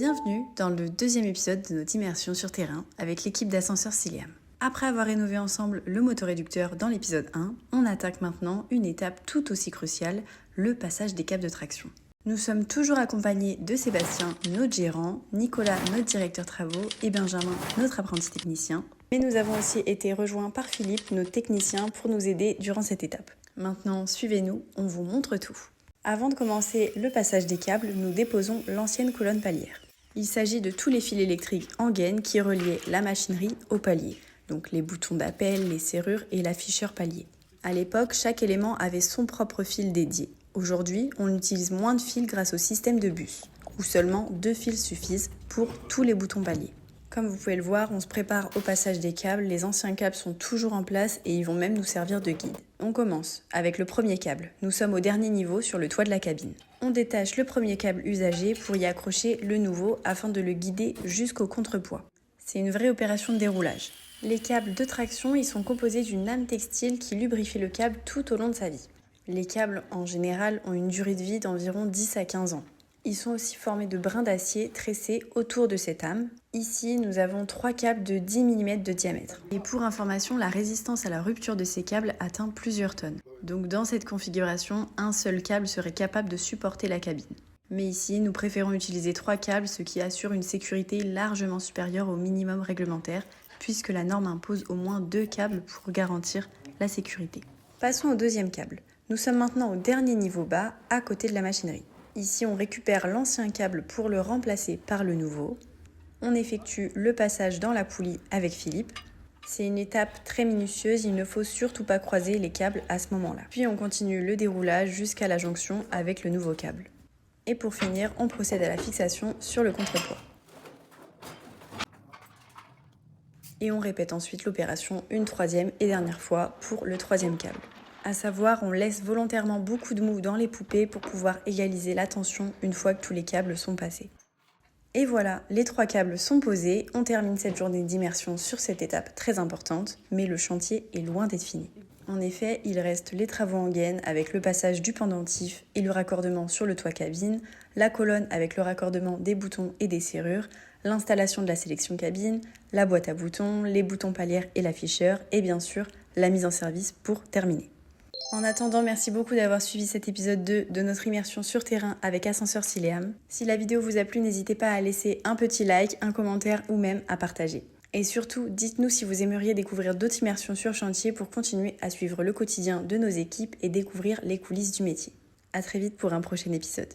Bienvenue dans le deuxième épisode de notre immersion sur terrain avec l'équipe d'Ascenseurs Ciliam. Après avoir rénové ensemble le motoréducteur dans l'épisode 1, on attaque maintenant une étape tout aussi cruciale, le passage des câbles de traction. Nous sommes toujours accompagnés de Sébastien, notre gérant, Nicolas, notre directeur travaux et Benjamin, notre apprenti technicien. Mais nous avons aussi été rejoints par Philippe, notre technicien, pour nous aider durant cette étape. Maintenant, suivez-nous, on vous montre tout. Avant de commencer le passage des câbles, nous déposons l'ancienne colonne palière. Il s'agit de tous les fils électriques en gaine qui reliaient la machinerie au palier, donc les boutons d'appel, les serrures et l'afficheur palier. À l'époque, chaque élément avait son propre fil dédié. Aujourd'hui, on utilise moins de fils grâce au système de bus, où seulement 2 fils suffisent pour tous les boutons paliers. Comme vous pouvez le voir, on se prépare au passage des câbles, les anciens câbles sont toujours en place et ils vont même nous servir de guide. On commence avec le premier câble. Nous sommes au dernier niveau sur le toit de la cabine. On détache le premier câble usagé pour y accrocher le nouveau afin de le guider jusqu'au contrepoids. C'est une vraie opération de déroulage. Les câbles de traction, ils sont composés d'une lame textile qui lubrifie le câble tout au long de sa vie. Les câbles, en général, ont une durée de vie d'environ 10 à 15 ans. Ils sont aussi formés de brins d'acier tressés autour de cette âme. Ici, nous avons 3 câbles de 10 mm de diamètre. Et pour information, la résistance à la rupture de ces câbles atteint plusieurs tonnes. Donc dans cette configuration, un seul câble serait capable de supporter la cabine. Mais ici, nous préférons utiliser 3 câbles, ce qui assure une sécurité largement supérieure au minimum réglementaire, puisque la norme impose au moins 2 câbles pour garantir la sécurité. Passons au deuxième câble. Nous sommes maintenant au dernier niveau bas, à côté de la machinerie. Ici, on récupère l'ancien câble pour le remplacer par le nouveau. On effectue le passage dans la poulie avec Philippe. C'est une étape très minutieuse, il ne faut surtout pas croiser les câbles à ce moment-là. Puis on continue le déroulage jusqu'à la jonction avec le nouveau câble. Et pour finir, on procède à la fixation sur le contrepoids. Et on répète ensuite l'opération une troisième et dernière fois pour le troisième câble. À savoir, on laisse volontairement beaucoup de mou dans les poupées pour pouvoir égaliser la tension une fois que tous les câbles sont passés. Et voilà, les 3 câbles sont posés, on termine cette journée d'immersion sur cette étape très importante, mais le chantier est loin d'être fini. En effet, il reste les travaux en gaine avec le passage du pendentif et le raccordement sur le toit cabine, la colonne avec le raccordement des boutons et des serrures, l'installation de la sélection cabine, la boîte à boutons, les boutons palières et l'afficheur, et bien sûr, la mise en service pour terminer. En attendant, merci beaucoup d'avoir suivi cet épisode 2 de notre immersion sur terrain avec Ascenseurs Ciliam. Si la vidéo vous a plu, n'hésitez pas à laisser un petit like, un commentaire ou même à partager. Et surtout, dites-nous si vous aimeriez découvrir d'autres immersions sur chantier pour continuer à suivre le quotidien de nos équipes et découvrir les coulisses du métier. À très vite pour un prochain épisode.